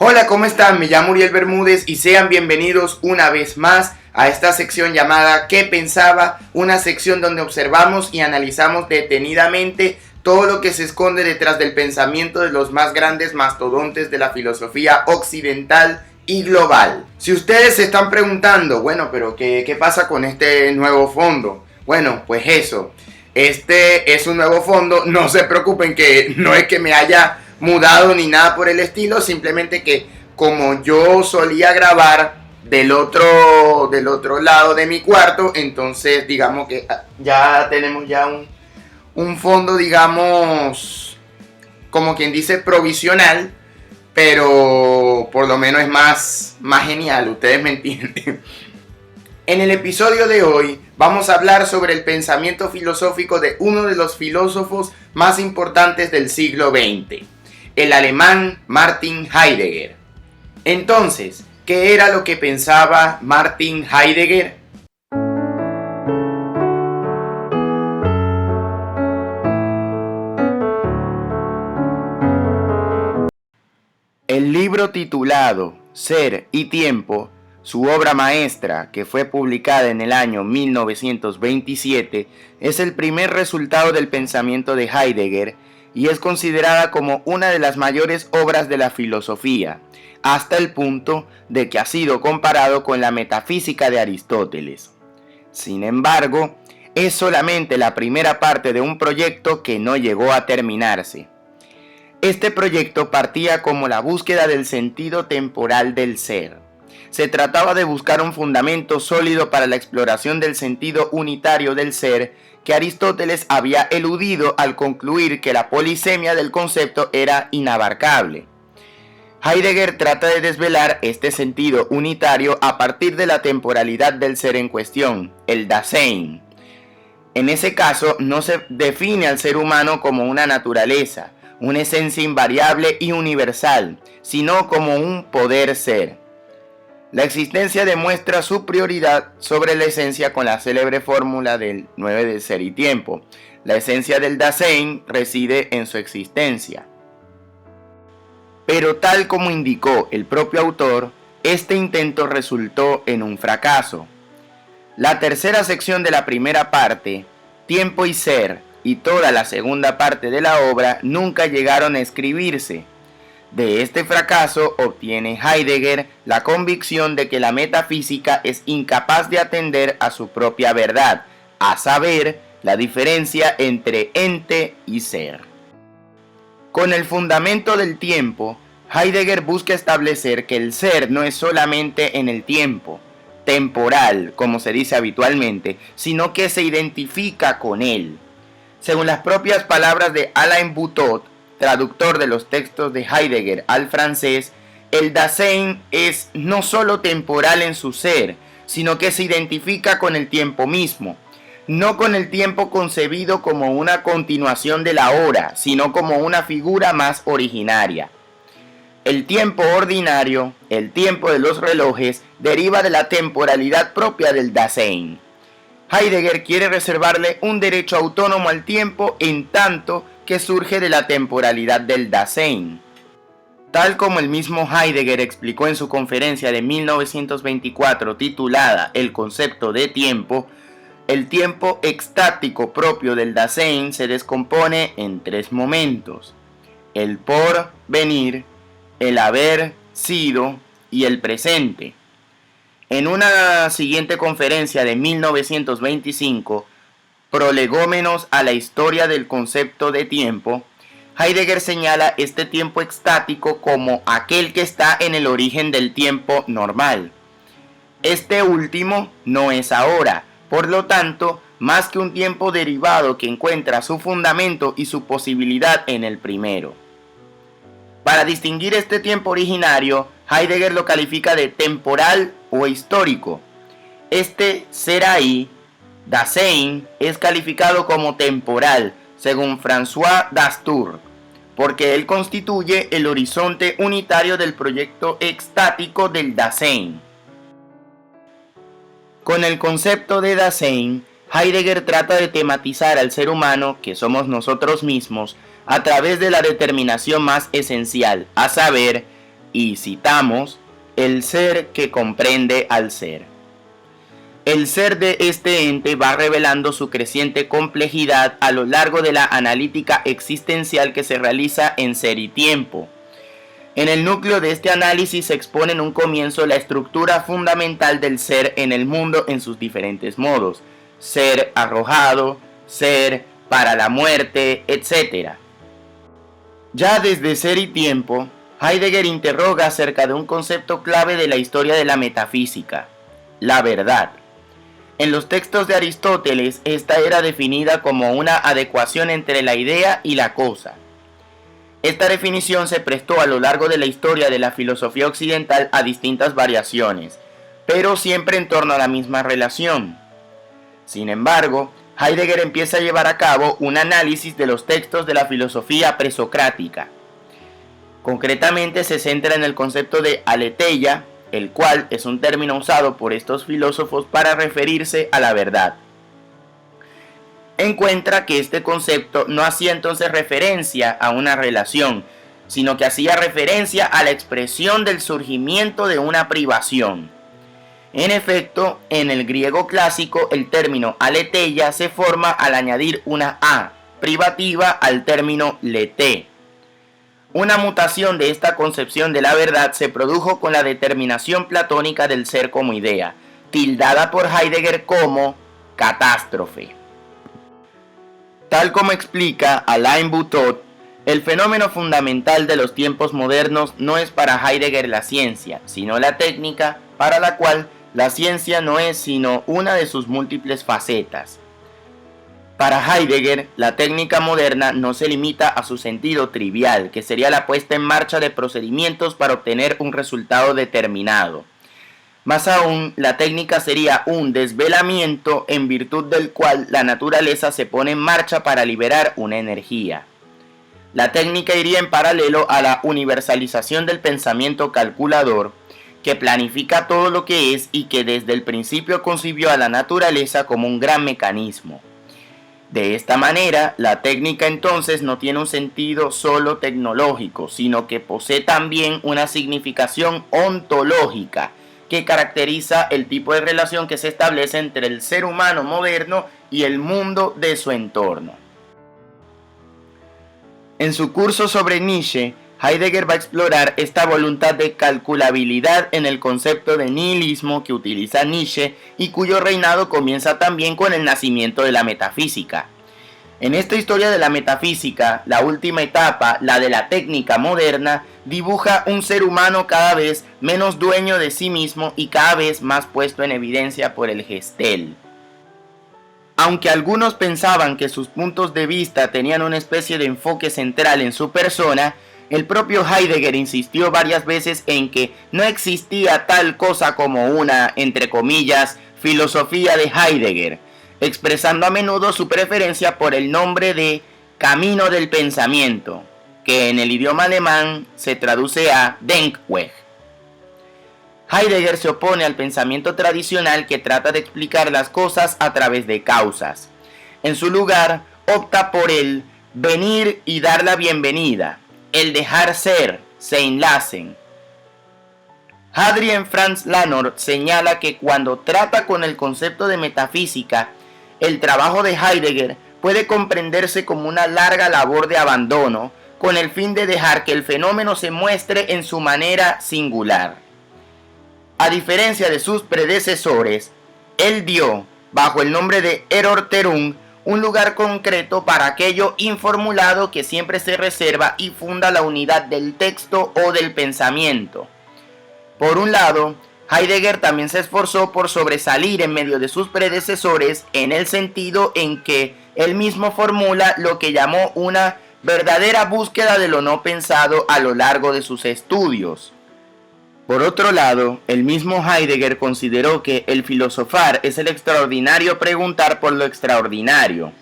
Hola, ¿cómo están? Me llamo Uriel Bermúdez y sean bienvenidos una vez más a esta sección llamada ¿Qué pensaba? Una sección donde observamos y analizamos detenidamente todo lo que se esconde detrás del pensamiento de los más grandes mastodontes de la filosofía occidental y global. Si ustedes se están preguntando, bueno, pero ¿qué pasa con este nuevo fondo? Bueno, pues eso, este es un nuevo fondo, no se preocupen que no es que me haya mudado ni nada por el estilo, simplemente que como yo solía grabar del otro lado de mi cuarto, entonces digamos que ya tenemos ya un fondo, digamos, como quien dice provisional, pero por lo menos es más genial, ustedes me entienden. En el episodio de hoy vamos a hablar sobre el pensamiento filosófico de uno de los filósofos más importantes del siglo XX, el alemán Martin Heidegger. Entonces, ¿qué era lo que pensaba Martin Heidegger? El libro titulado Ser y Tiempo, su obra maestra, que fue publicada en el año 1927, es el primer resultado del pensamiento de Heidegger y es considerada como una de las mayores obras de la filosofía, hasta el punto de que ha sido comparado con la metafísica de Aristóteles. Sin embargo, es solamente la primera parte de un proyecto que no llegó a terminarse. Este proyecto partía como la búsqueda del sentido temporal del ser. Se trataba de buscar un fundamento sólido para la exploración del sentido unitario del ser que Aristóteles había eludido al concluir que la polisemia del concepto era inabarcable. Heidegger trata de desvelar este sentido unitario a partir de la temporalidad del ser en cuestión, el Dasein. En ese caso, no se define al ser humano como una naturaleza, una esencia invariable y universal, sino como un poder ser. La existencia demuestra su prioridad sobre la esencia con la célebre fórmula del 9 de ser y tiempo. La esencia del Dasein reside en su existencia. Pero tal como indicó el propio autor, este intento resultó en un fracaso. La tercera sección de la primera parte, Tiempo y Ser, y toda la segunda parte de la obra nunca llegaron a escribirse. De este fracaso obtiene Heidegger la convicción de que la metafísica es incapaz de atender a su propia verdad, a saber, la diferencia entre ente y ser. Con el fundamento del tiempo, Heidegger busca establecer que el ser no es solamente en el tiempo, temporal, como se dice habitualmente, sino que se identifica con él. Según las propias palabras de Alain Boutot, traductor de los textos de Heidegger al francés, el Dasein es no solo temporal en su ser, sino que se identifica con el tiempo mismo, no con el tiempo concebido como una continuación de la hora, sino como una figura más originaria. El tiempo ordinario, el tiempo de los relojes, deriva de la temporalidad propia del Dasein. Heidegger quiere reservarle un derecho autónomo al tiempo en tanto que surge de la temporalidad del Dasein. Tal como el mismo Heidegger explicó en su conferencia de 1924 titulada El concepto de tiempo, el tiempo extático propio del Dasein se descompone en tres momentos: el porvenir, el haber sido y el presente. En una siguiente conferencia de 1925, Prolegómenos a la historia del concepto de tiempo, Heidegger señala este tiempo extático como aquel que está en el origen del tiempo normal. Este último no es ahora, por lo tanto, más que un tiempo derivado que encuentra su fundamento y su posibilidad en el primero. Para distinguir este tiempo originario, Heidegger lo califica de temporal o histórico. Este ser ahí, Dasein, es calificado como temporal, según François Dastur, porque él constituye el horizonte unitario del proyecto extático del Dasein. Con el concepto de Dasein, Heidegger trata de tematizar al ser humano, que somos nosotros mismos, a través de la determinación más esencial, a saber, y citamos, el ser que comprende al ser. El ser de este ente va revelando su creciente complejidad a lo largo de la analítica existencial que se realiza en Ser y Tiempo. En el núcleo de este análisis se expone en un comienzo la estructura fundamental del ser en el mundo en sus diferentes modos: ser arrojado, ser para la muerte, etc. Ya desde Ser y Tiempo, Heidegger interroga acerca de un concepto clave de la historia de la metafísica: la verdad. En los textos de Aristóteles, esta era definida como una adecuación entre la idea y la cosa. Esta definición se prestó a lo largo de la historia de la filosofía occidental a distintas variaciones, pero siempre en torno a la misma relación. Sin embargo, Heidegger empieza a llevar a cabo un análisis de los textos de la filosofía presocrática. Concretamente se centra en el concepto de aletheia, el cual es un término usado por estos filósofos para referirse a la verdad. Encuentra que este concepto no hacía entonces referencia a una relación, sino que hacía referencia a la expresión del surgimiento de una privación. En efecto, en el griego clásico el término aletheia se forma al añadir una a privativa al término leté. Una mutación de esta concepción de la verdad se produjo con la determinación platónica del ser como idea, tildada por Heidegger como catástrofe. Tal como explica Alain Boutot, el fenómeno fundamental de los tiempos modernos no es para Heidegger la ciencia, sino la técnica, para la cual la ciencia no es sino una de sus múltiples facetas. Para Heidegger, la técnica moderna no se limita a su sentido trivial, que sería la puesta en marcha de procedimientos para obtener un resultado determinado. Más aún, la técnica sería un desvelamiento en virtud del cual la naturaleza se pone en marcha para liberar una energía. La técnica iría en paralelo a la universalización del pensamiento calculador, que planifica todo lo que es y que desde el principio concibió a la naturaleza como un gran mecanismo. De esta manera, la técnica entonces no tiene un sentido solo tecnológico, sino que posee también una significación ontológica que caracteriza el tipo de relación que se establece entre el ser humano moderno y el mundo de su entorno. En su curso sobre Nietzsche, Heidegger va a explorar esta voluntad de calculabilidad en el concepto de nihilismo que utiliza Nietzsche y cuyo reinado comienza también con el nacimiento de la metafísica. En esta historia de la metafísica, la última etapa, la de la técnica moderna, dibuja un ser humano cada vez menos dueño de sí mismo y cada vez más puesto en evidencia por el gestel. Aunque algunos pensaban que sus puntos de vista tenían una especie de enfoque central en su persona, el propio Heidegger insistió varias veces en que no existía tal cosa como una, entre comillas, filosofía de Heidegger, expresando a menudo su preferencia por el nombre de camino del pensamiento, que en el idioma alemán se traduce a Denkweg. Heidegger se opone al pensamiento tradicional que trata de explicar las cosas a través de causas. En su lugar, opta por el venir y dar la bienvenida, el dejar ser, se enlacen. Adrien Franz Lanor señala que cuando trata con el concepto de metafísica, el trabajo de Heidegger puede comprenderse como una larga labor de abandono, con el fin de dejar que el fenómeno se muestre en su manera singular. A diferencia de sus predecesores, él dio, bajo el nombre de Erörterung, un lugar concreto para aquello informulado que siempre se reserva y funda la unidad del texto o del pensamiento. Por un lado, Heidegger también se esforzó por sobresalir en medio de sus predecesores en el sentido en que él mismo formula lo que llamó una verdadera búsqueda de lo no pensado a lo largo de sus estudios. Por otro lado, el mismo Heidegger consideró que el filosofar es el extraordinario preguntar por lo extraordinario.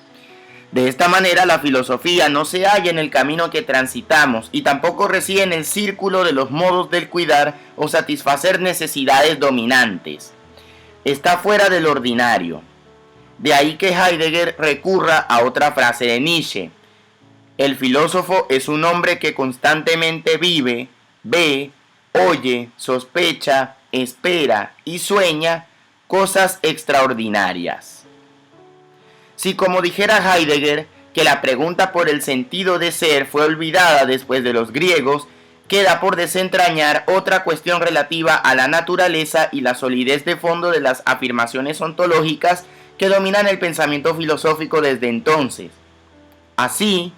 De esta manera, la filosofía no se halla en el camino que transitamos y tampoco reside en el círculo de los modos del cuidar o satisfacer necesidades dominantes. Está fuera del ordinario. De ahí que Heidegger recurra a otra frase de Nietzsche: el filósofo es un hombre que constantemente vive, ve, oye, sospecha, espera y sueña cosas extraordinarias. Si, como dijera Heidegger, que la pregunta por el sentido de ser fue olvidada después de los griegos, queda por desentrañar otra cuestión relativa a la naturaleza y la solidez de fondo de las afirmaciones ontológicas que dominan el pensamiento filosófico desde entonces. Así,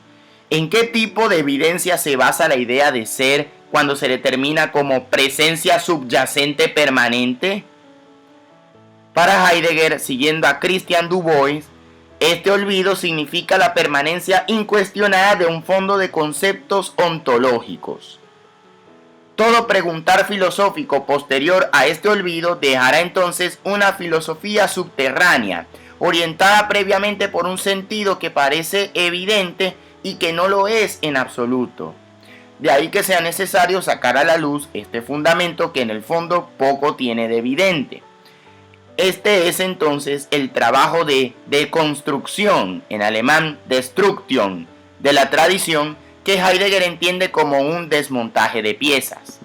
¿en qué tipo de evidencia se basa la idea de ser cuando se determina como presencia subyacente permanente? Para Heidegger, siguiendo a Christian Du Bois, este olvido significa la permanencia incuestionada de un fondo de conceptos ontológicos. Todo preguntar filosófico posterior a este olvido dejará entonces una filosofía subterránea, orientada previamente por un sentido que parece evidente y que no lo es en absoluto. De ahí que sea necesario sacar a la luz este fundamento que en el fondo poco tiene de evidente. Este es entonces el trabajo de deconstrucción, en alemán Destruction, de la tradición que Heidegger entiende como un desmontaje de piezas.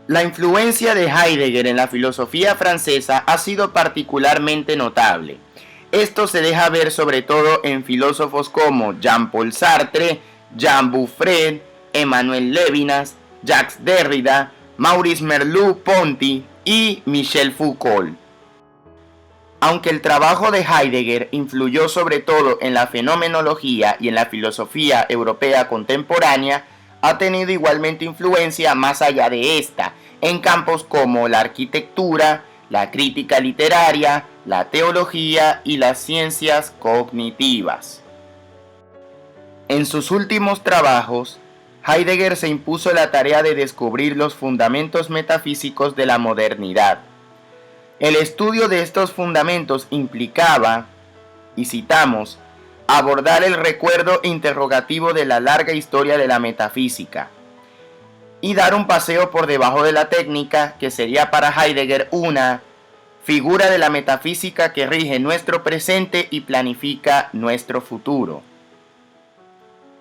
La influencia de Heidegger en la filosofía francesa ha sido particularmente notable. Esto se deja ver sobre todo en filósofos como Jean-Paul Sartre, Jean Bouffret, Emmanuel Levinas, Jacques Derrida, Maurice Merleau-Ponty y Michel Foucault. Aunque el trabajo de Heidegger influyó sobre todo en la fenomenología y en la filosofía europea contemporánea, ha tenido igualmente influencia más allá de esta, en campos como la arquitectura, la crítica literaria, la teología y las ciencias cognitivas. En sus últimos trabajos, Heidegger se impuso la tarea de descubrir los fundamentos metafísicos de la modernidad. El estudio de estos fundamentos implicaba, y citamos, abordar el recuerdo interrogativo de la larga historia de la metafísica, y dar un paseo por debajo de la técnica que sería para Heidegger una figura de la metafísica que rige nuestro presente y planifica nuestro futuro.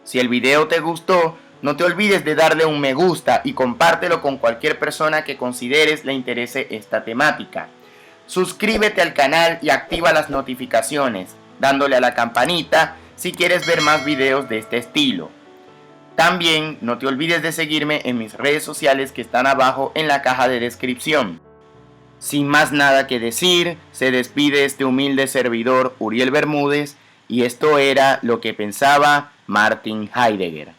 Si el video te gustó, no te olvides de darle un me gusta y compártelo con cualquier persona que consideres le interese esta temática. Suscríbete al canal y activa las notificaciones, dándole a la campanita si quieres ver más videos de este estilo. También no te olvides de seguirme en mis redes sociales que están abajo en la caja de descripción. Sin más nada que decir, se despide este humilde servidor Uriel Bermúdez y esto era lo que pensaba Martin Heidegger.